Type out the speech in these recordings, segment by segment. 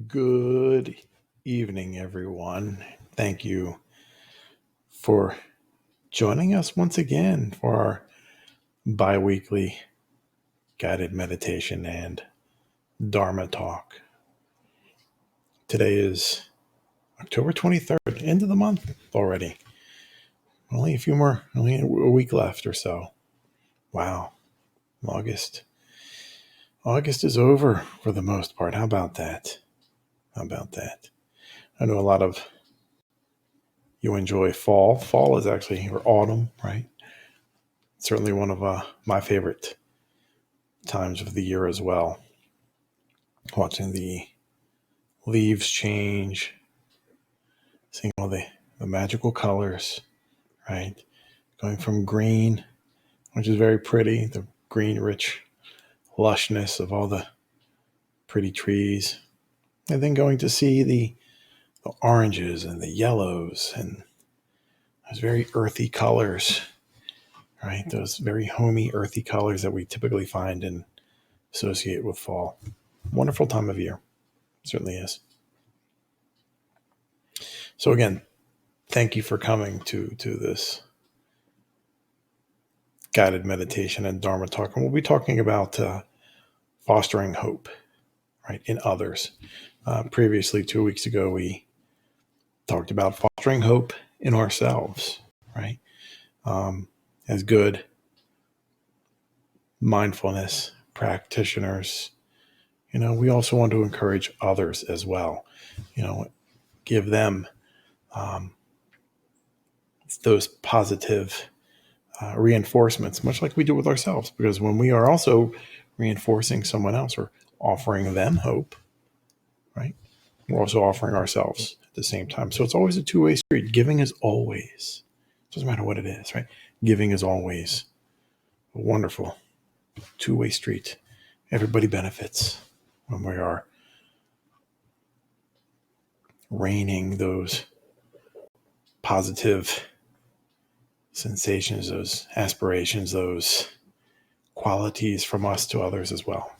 Good evening, everyone. Thank you for joining us once again for our bi-weekly guided meditation and Dharma talk. Today is October 23rd, end of the month already. Only a week left or so. Wow. August is over for the most part. How about that? I know a lot of you enjoy fall. Fall is actually, or autumn, right? Certainly one of my favorite times of the year as well. Watching the leaves change, seeing all the magical colors, right? Going from green, which is very pretty, the green, rich lushness of all the pretty trees, and then going to see the oranges and the yellows and those very earthy colors, right? Those very homey, earthy colors that we typically find and associate with fall. Wonderful time of year. Certainly is. So again, thank you for coming to this guided meditation and Dharma talk. And we'll be talking about fostering hope, right, in others. Previously, 2 weeks ago, we talked about fostering hope in ourselves, right? As good mindfulness practitioners, we also want to encourage others as well. Give them those positive reinforcements, much like we do with ourselves, because when we are also reinforcing someone else or offering them hope, right, we're also offering ourselves at the same time. So it's always a two-way street. Giving is always, doesn't matter what it is, right? Giving is always a wonderful two-way street. Everybody benefits when we are raining those positive sensations, those aspirations, those qualities from us to others as well.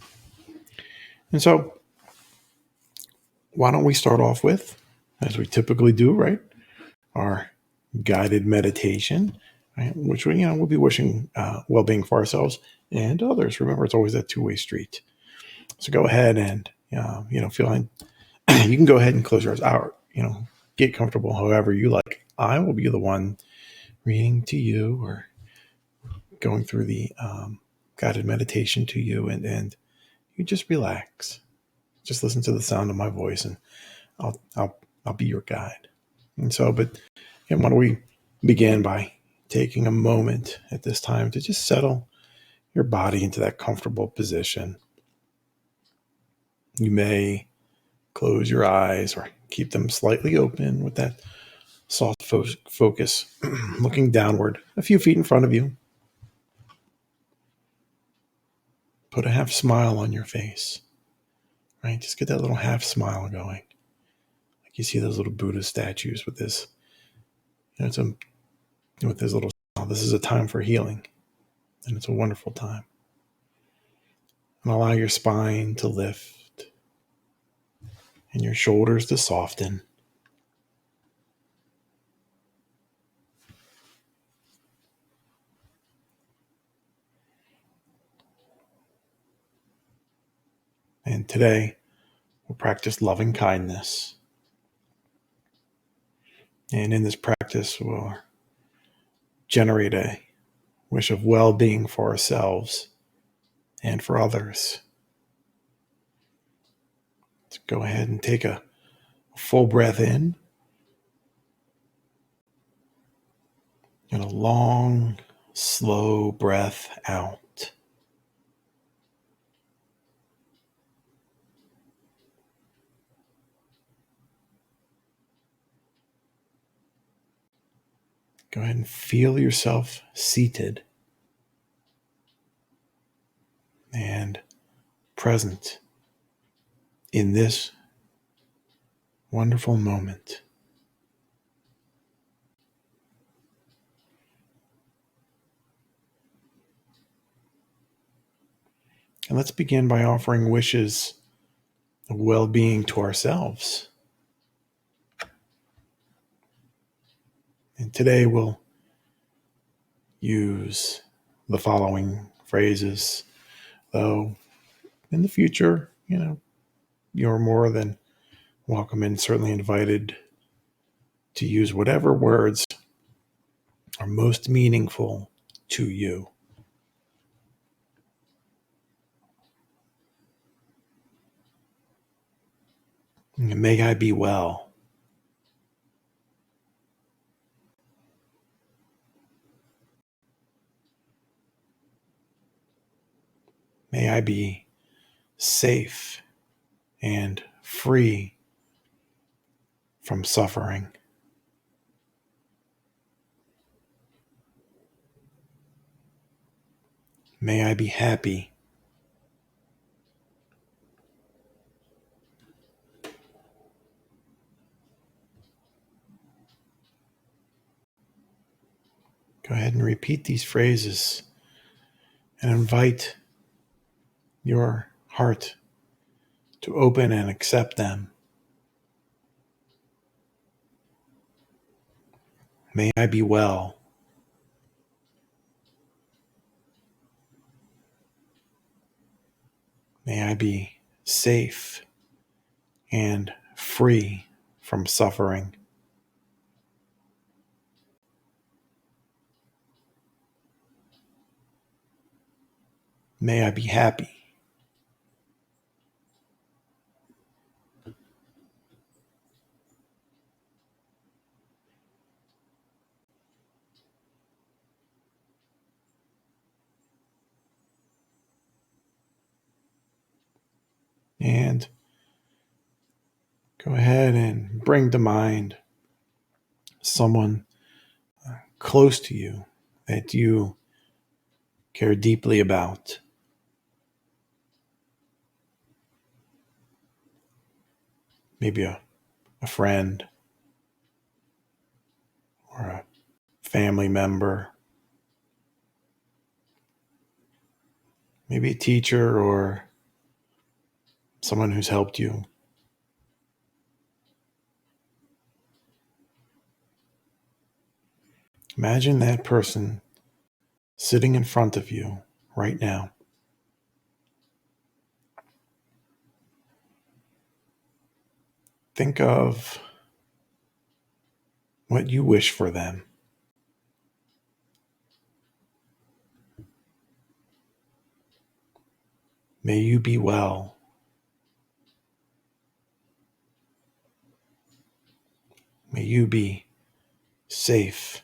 And so why don't we start off with, as we typically do, right, our guided meditation, right, which we'll be wishing well-being for ourselves and others. Remember, it's always that two-way street. So go ahead and feeling you can go ahead and close your eyes. Get comfortable however you like. I will be the one reading to you or going through the guided meditation to you, and you just relax. Just listen to the sound of my voice, and I'll be your guide. And so, why don't we begin by taking a moment at this time to just settle your body into that comfortable position. You may close your eyes or keep them slightly open with that soft focus, looking downward a few feet in front of you. Put a half smile on your face, right? Just get that little half smile going. Like you see those little Buddha statues with this, with this little smile. This is a time for healing, and it's a wonderful time. And allow your spine to lift and your shoulders to soften. And today, we'll practice loving kindness. And in this practice, we'll generate a wish of well-being for ourselves and for others. So go ahead and take a full breath in and a long, slow breath out. Go ahead and feel yourself seated and present in this wonderful moment. And let's begin by offering wishes well-being to ourselves. And today we'll use the following phrases, though in the future, you're more than welcome and certainly invited to use whatever words are most meaningful to you. May I be well. May I be safe and free from suffering. May I be happy. Go ahead and repeat these phrases and invite your heart to open and accept them. May I be well. May I be safe and free from suffering. May I be happy. And go ahead and bring to mind someone close to you that you care deeply about. Maybe a friend or a family member. Maybe a teacher or someone who's helped you. Imagine that person sitting in front of you right now. Think of what you wish for them. May you be well. May you be safe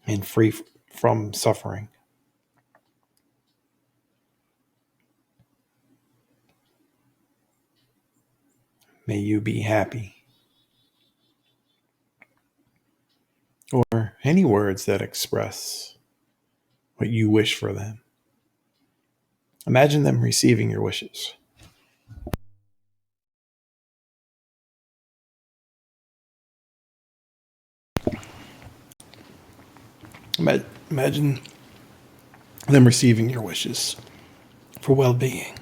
and free from suffering. May you be happy. Or any words that express what you wish for them. Imagine them receiving your wishes. Imagine them receiving your wishes for well-being.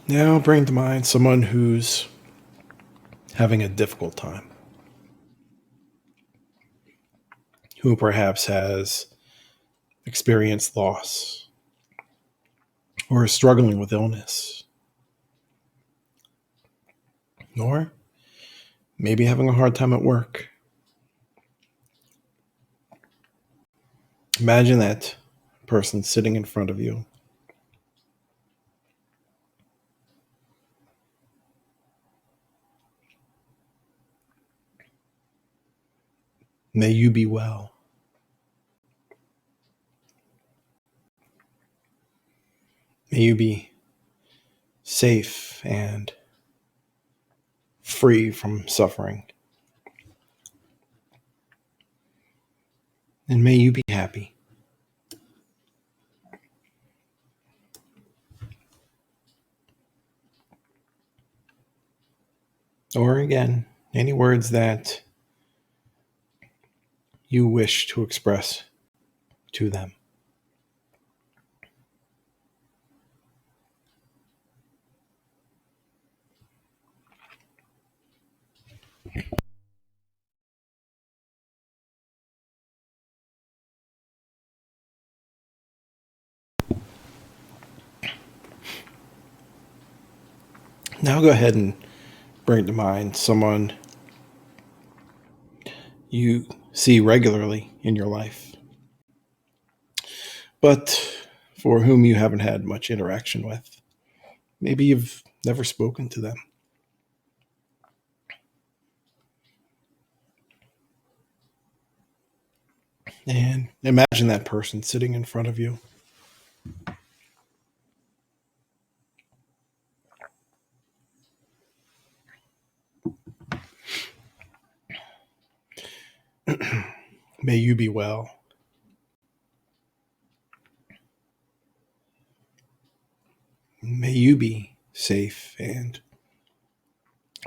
Now bring to mind someone who's having a difficult time, who perhaps has experienced loss or is struggling with illness, or maybe having a hard time at work. Imagine that person sitting in front of you. May you be well. May you be safe and free from suffering. And may you be happy. Or again, any words that you wish to express to them. Now go ahead and bring to mind someone you see regularly in your life, but for whom you haven't had much interaction with. Maybe you've never spoken to them. And imagine that person sitting in front of you. May you be well. May you be safe and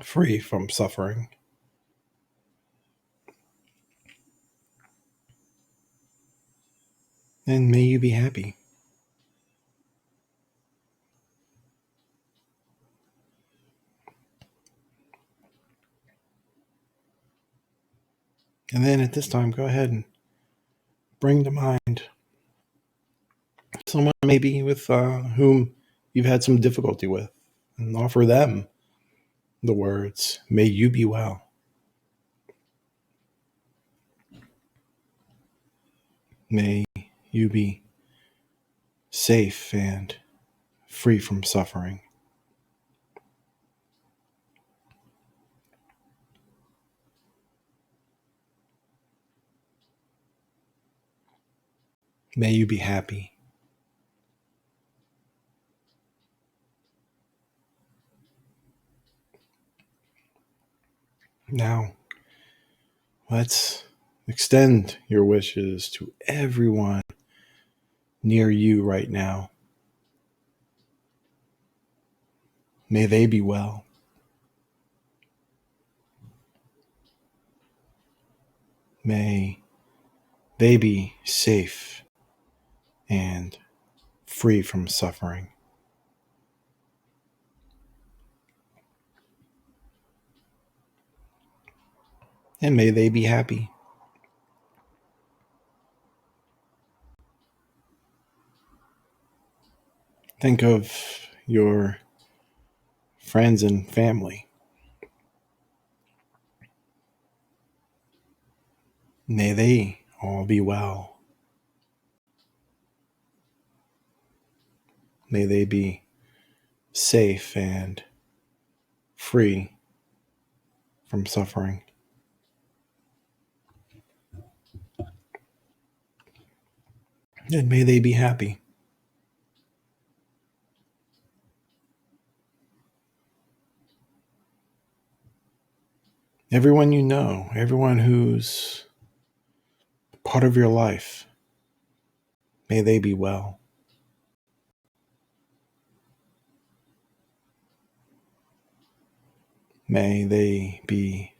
free from suffering. And may you be happy. And then at this time, go ahead and bring to mind someone maybe with whom you've had some difficulty with, and offer them the words, may you be well. May you be safe and free from suffering. May you be happy. Now, let's extend your wishes to everyone near you right now. May they be well. May they be safe and free from suffering. And may they be happy. Think of your friends and family. May they all be well. May they be safe and free from suffering. And may they be happy. Everyone you know, everyone who's part of your life, may they be well. May they be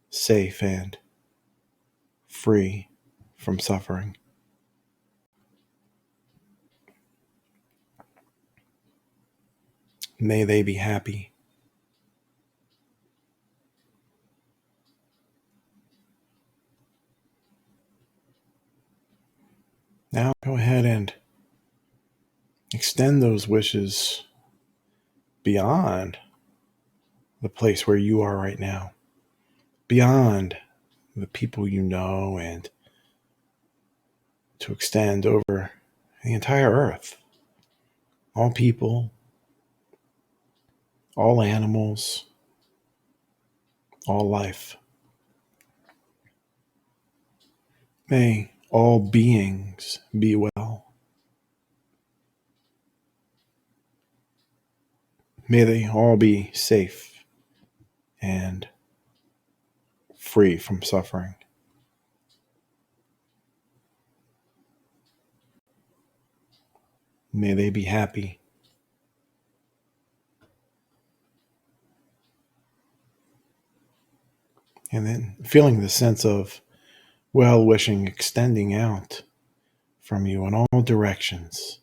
safe and free from suffering. May they be happy. Now go ahead and extend those wishes beyond the place where you are right now, beyond the people you know, and to extend over the entire earth. All people, all animals, all life. May all beings be well. May they all be safe and free from suffering. May they be happy. And then feeling the sense of well-wishing extending out from you in all directions.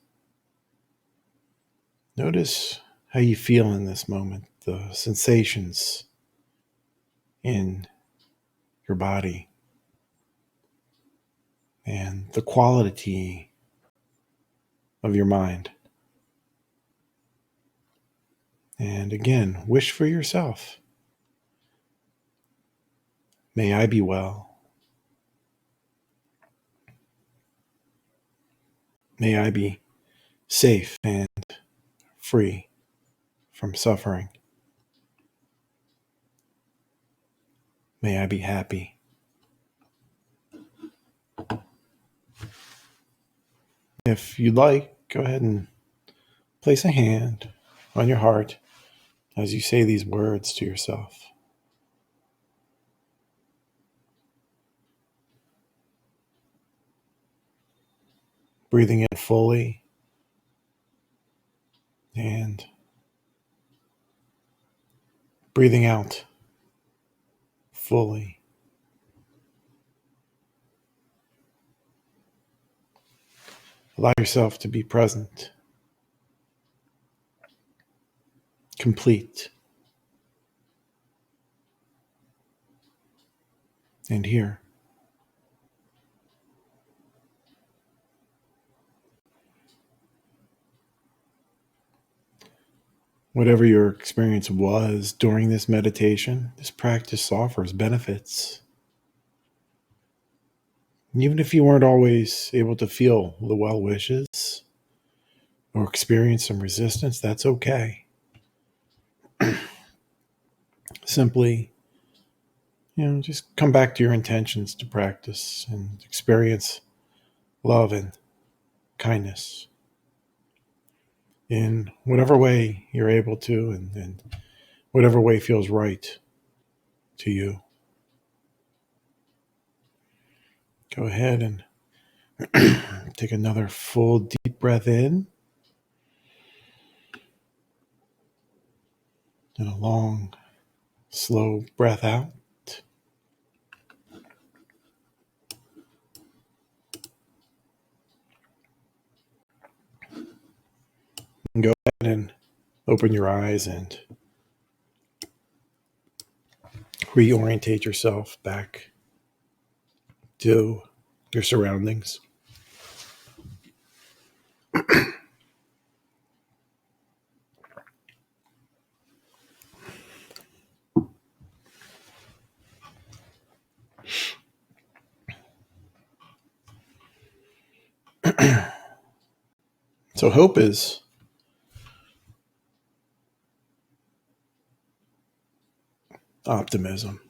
Notice how you feel in this moment, the sensations in your body and the quality of your mind. And again, wish for yourself. May I be well. May I be safe and free from suffering. May I be happy. If you'd like, go ahead and place a hand on your heart as you say these words to yourself. Breathing in fully and breathing out fully. Allow yourself to be present, complete, and here. Whatever your experience was during this meditation, this practice offers benefits. Even if you weren't always able to feel the well wishes or experience some resistance, that's okay. Simply, just come back to your intentions to practice and experience love and kindness in whatever way you're able to and whatever way feels right to you. Go ahead and take another full deep breath in and a long, slow breath out. And go ahead and open your eyes and reorientate yourself back to your surroundings. So hope is optimism,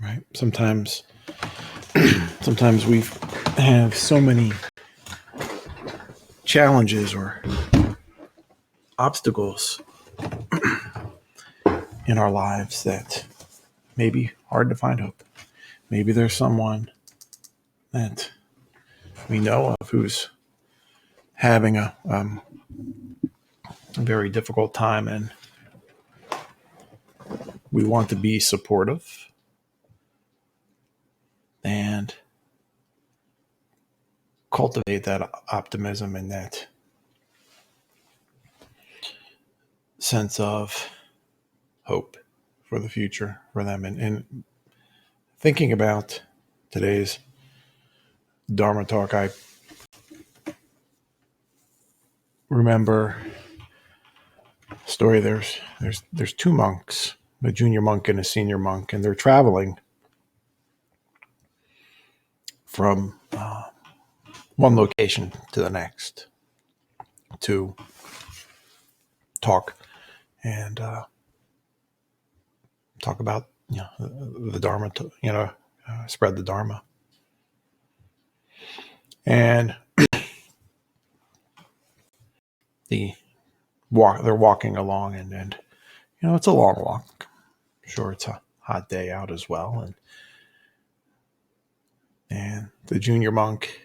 right? Sometimes we have so many challenges or obstacles in our lives that may be hard to find hope. Maybe there's someone that we know of who's having a very difficult time, and we want to be supportive and cultivate that optimism and that sense of hope for the future for them. And thinking about today's Dharma talk, I remember a story. There's two monks, a junior monk and a senior monk, and they're traveling from one location to the next to talk and talk about the Dharma, spread the Dharma. And they're walking along, and it's a long walk. Sure, it's a hot day out as well, and the junior monk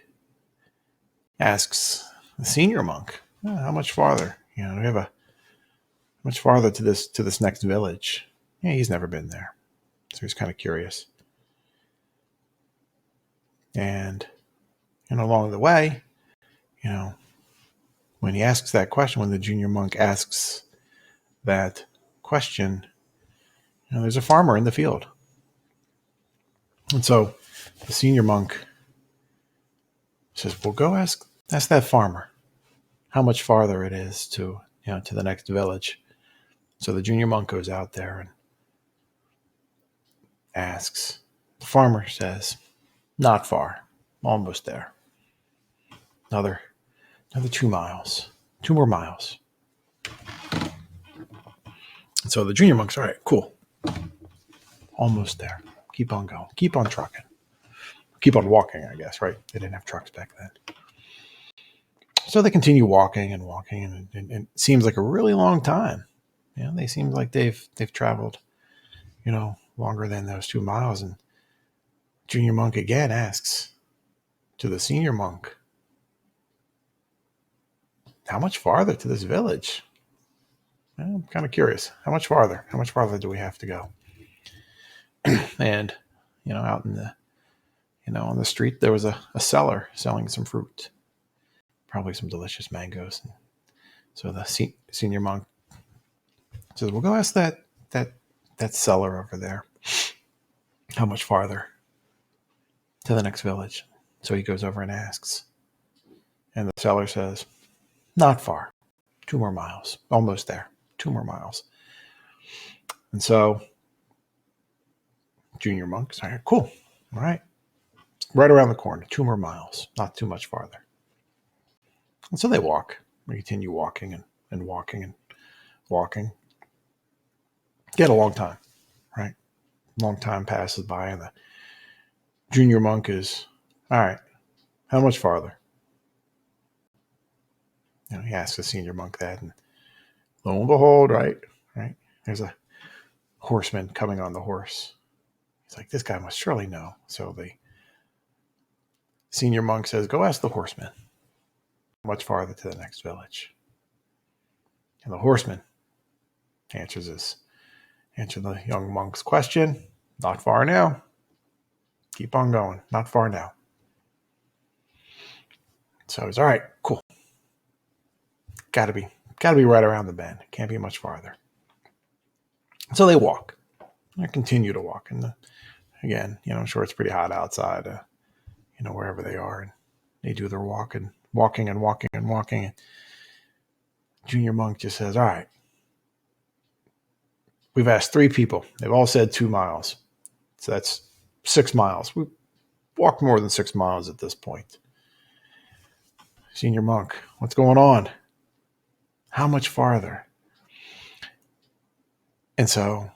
asks the senior monk, "How much farther? Do we have much farther to this next village?" Yeah, he's never been there. So he's kind of curious. And along the way, when he asks that question, when the junior monk asks that question, there's a farmer in the field. And so the senior monk says, well, go ask that farmer how much farther it is to the next village. So the junior monk goes out there and asks. The farmer says, not far, almost there. Another 2 miles, 2 more miles. And so the junior monk's, all right, cool. Almost there. Keep on going. Keep on trucking. Keep on walking, I guess, right? They didn't have trucks back then. So they continue walking, and it seems like a really long time. They seem like they've traveled, longer than those 2 miles. And junior monk again asks to the senior monk, how much farther to this village? I'm kind of curious. How much farther? How much farther do we have to go? And, out in the, on the street, there was a seller selling some fruit, probably some delicious mangoes. And so the senior monk says, well, go ask that seller over there how much farther to the next village. So he goes over and asks. And the seller says, not far. 2 more miles. Almost there. 2 more miles. And so junior monk says, cool. All right. Right around the corner. 2 more miles. Not too much farther. And so they walk. They continue walking and walking and walking. Get a long time, right? Long time passes by, and the junior monk is, all right, how much farther? He asks the senior monk that, and lo and behold, right, there's a horseman coming on the horse. He's like, this guy must surely know. So the senior monk says, go ask the horseman how much farther to the next village. And the horseman answers the young monk's question. Not far now. Keep on going. Not far now. So he's all right, cool. Gotta be right around the bend. Can't be much farther. So they walk. They continue to walk. And again, I'm sure it's pretty hot outside, wherever they are. And they do their walking. And junior monk just says, all right, we've asked 3 people. They've all said 2 miles. So that's 6 miles. We've walked more than 6 miles at this point. Senior monk, what's going on? How much farther? And so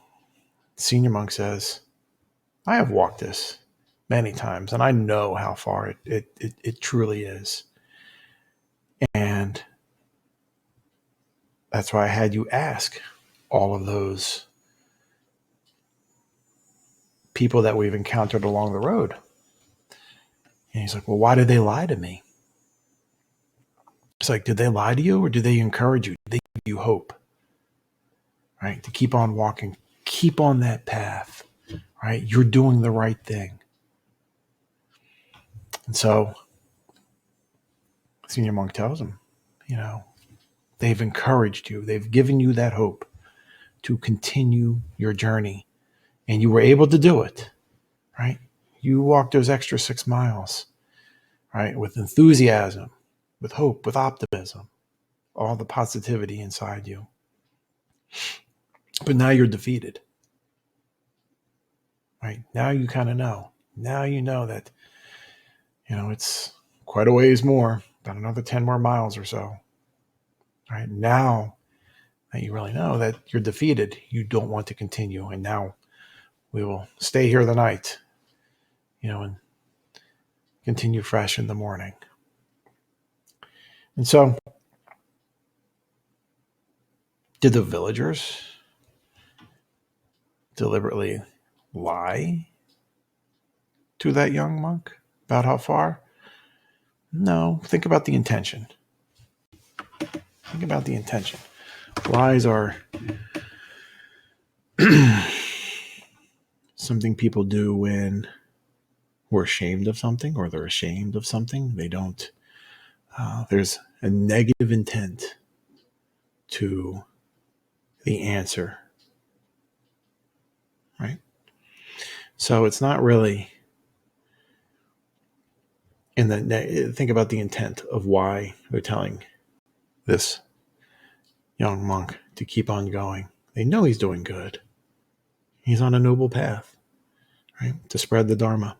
senior monk says, I have walked this many times, and I know how far it truly is. And that's why I had you ask all of those people that we've encountered along the road. And he's like, well, why did they lie to me? It's like, did they lie to you, or did they encourage you? Did they give you hope? Right? To keep on walking, keep on that path, right? You're doing the right thing. And so senior monk tells him, they've encouraged you. They've given you that hope to continue your journey. And you were able to do it, right? You walked those extra 6 miles, right? With enthusiasm, with hope, with optimism, all the positivity inside you. But now you're defeated, right? Now you kind of know. Now you know that, it's quite a ways more, about another 10 more miles or so, right? Now that you really know that you're defeated, you don't want to continue. And now we will stay here the night, and continue fresh in the morning. And so, did the villagers deliberately lie to that young monk about how far? No, think about the intention. Think about the intention. Lies are something people do when we're ashamed of something, or they're ashamed of something. They don't, there's a negative intent to the answer, right? So it's not really think about the intent of why they're telling this young monk to keep on going. They know he's doing good. He's on a noble path, right? To spread the Dharma,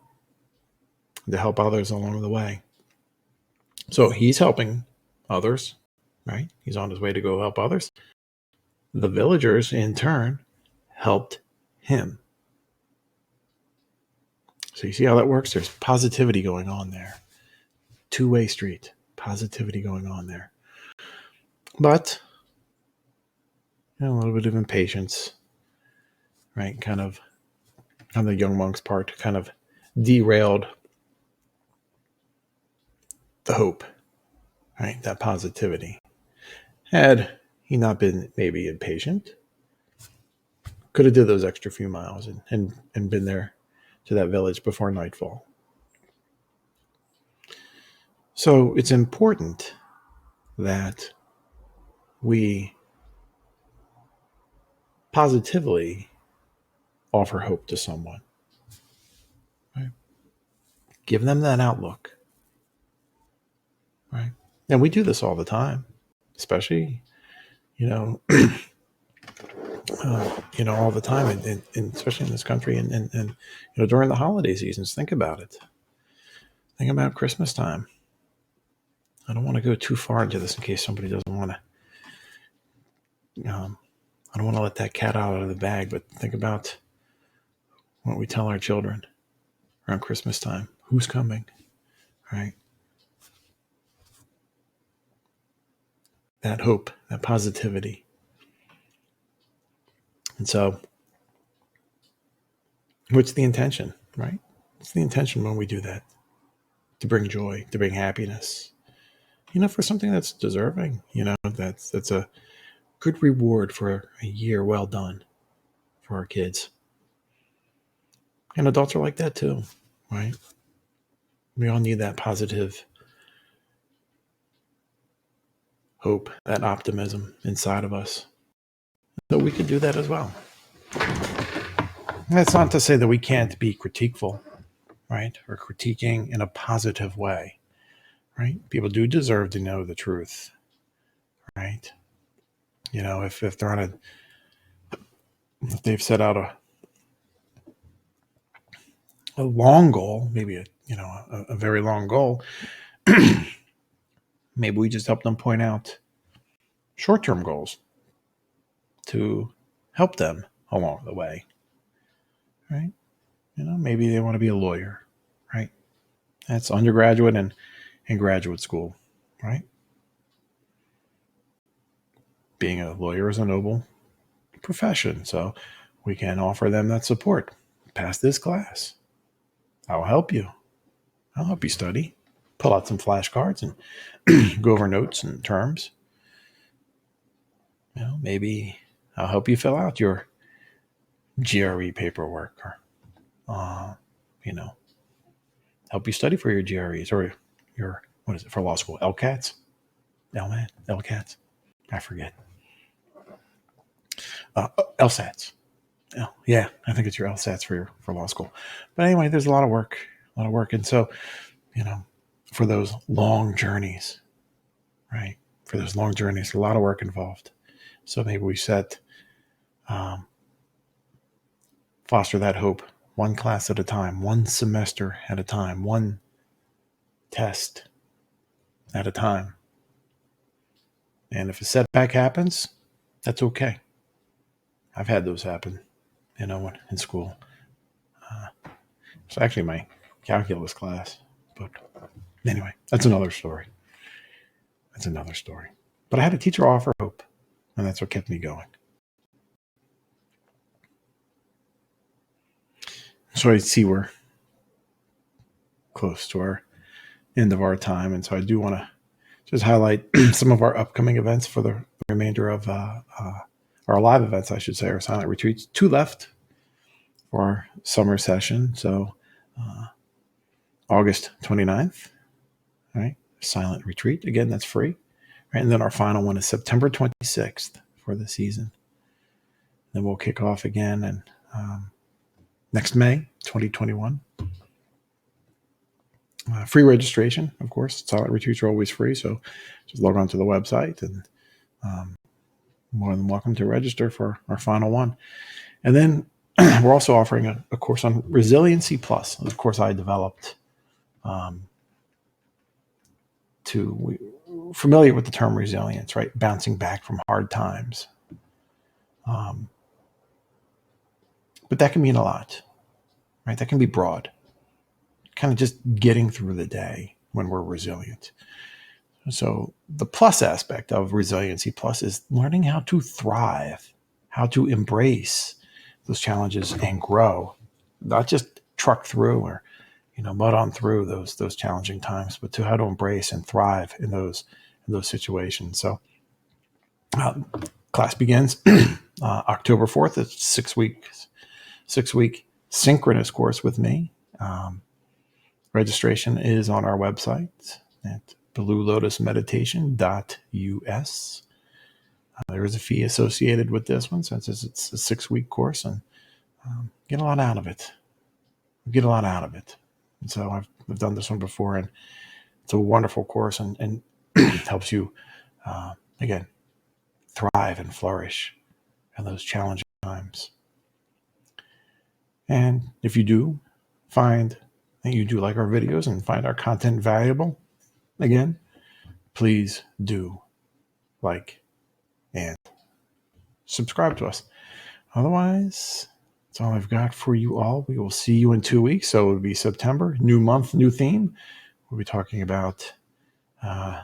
to help others along the way. So he's helping others, right? He's on his way to go help others. The villagers, in turn, helped him. So you see how that works? There's positivity going on there. Two-way street. Positivity going on there. But, a little bit of impatience, right? Kind of, on the young monk's part, kind of derailed the hope, right? That positivity. Had he not been maybe impatient, could have did those extra few miles and been there to that village before nightfall. So it's important that we positively offer hope to someone, right? Give them that outlook, right? And we do this all the time, especially, all the time, and especially in this country, and during the holiday seasons. Think about it. Think about Christmas time. I don't want to go too far into this in case somebody doesn't want to. I don't want to let that cat out of the bag, but think about what we tell our children around Christmas time. Who's coming, right? That hope, that positivity. And so, what's the intention, right? What's the intention when we do that? To bring joy, to bring happiness, for something that's deserving, that's a good reward for a year well done for our kids. And adults are like that too, right? We all need that positive hope, that optimism inside of us. So we can do that as well. That's not to say that we can't be critiqueful, right? Or critiquing in a positive way, right? People do deserve to know the truth, right? If they're on if they've set out a long goal, maybe a very long goal, maybe we just help them point out short-term goals to help them along the way, right? Maybe they want to be a lawyer, right? That's undergraduate and graduate school, right? Being a lawyer is a noble profession, so we can offer them that support. Pass this class. I'll help you. I'll help you study. Pull out some flashcards and go over notes and terms. Maybe I'll help you fill out your GRE paperwork, or help you study for your GREs or your, for law school? LCATs? LCATs? I forget. LSATs. Oh, yeah, I think it's your LSATs for law school. But anyway, there's a lot of work. And so, for those long journeys, right? For those long journeys, a lot of work involved. So maybe we foster that hope, one class at a time, one semester at a time, one test at a time. And if a setback happens, that's okay. I've had those happen, in school. It's actually my calculus class. But anyway, that's another story. But I had a teacher offer hope, and that's what kept me going. So I see we're close to our end of our time, and so I do want to just highlight some of our upcoming events for the remainder of our live events, I should say, our silent retreats. 2 left for our summer session. So August 29th, right? Silent retreat. Again, that's free. Right? And then our final one is September 26th for the season. Then we'll kick off again and next May 2021. Free registration, of course. Silent retreats are always free, so just log on to the website and more than welcome to register for our final one. And then we're also offering a course on Resiliency Plus. Of course, I developed familiar with the term resilience, right? Bouncing back from hard times. But that can mean a lot, right? That can be broad. Kind of just getting through the day when we're resilient. So the plus aspect of Resiliency Plus is learning how to thrive, how to embrace those challenges and grow, not just truck through or mud on through those challenging times, but to how to embrace and thrive in those situations. So class begins October 4th. It's 6 week synchronous course with me. Registration is on our website at bluelotusmeditation.us. There is a fee associated with this one since it's a 6 week course, and get a lot out of it. And so I've done this one before, and it's a wonderful course and helps you, again, thrive and flourish in those challenging times. And if you do find that you do like our videos and find our content valuable, again, please do like and subscribe to us. Otherwise, that's all I've got for you all. We will see you in 2 weeks. So it will be September, new month, new theme. We'll be talking about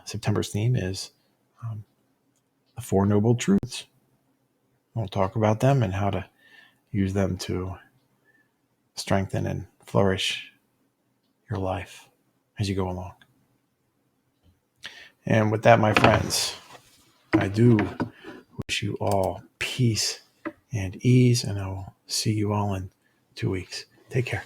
September's theme is the Four Noble Truths. We'll talk about them and how to use them to strengthen and flourish your life as you go along. And with that, my friends, I do wish you all peace and ease, and I will see you all in 2 weeks. Take care.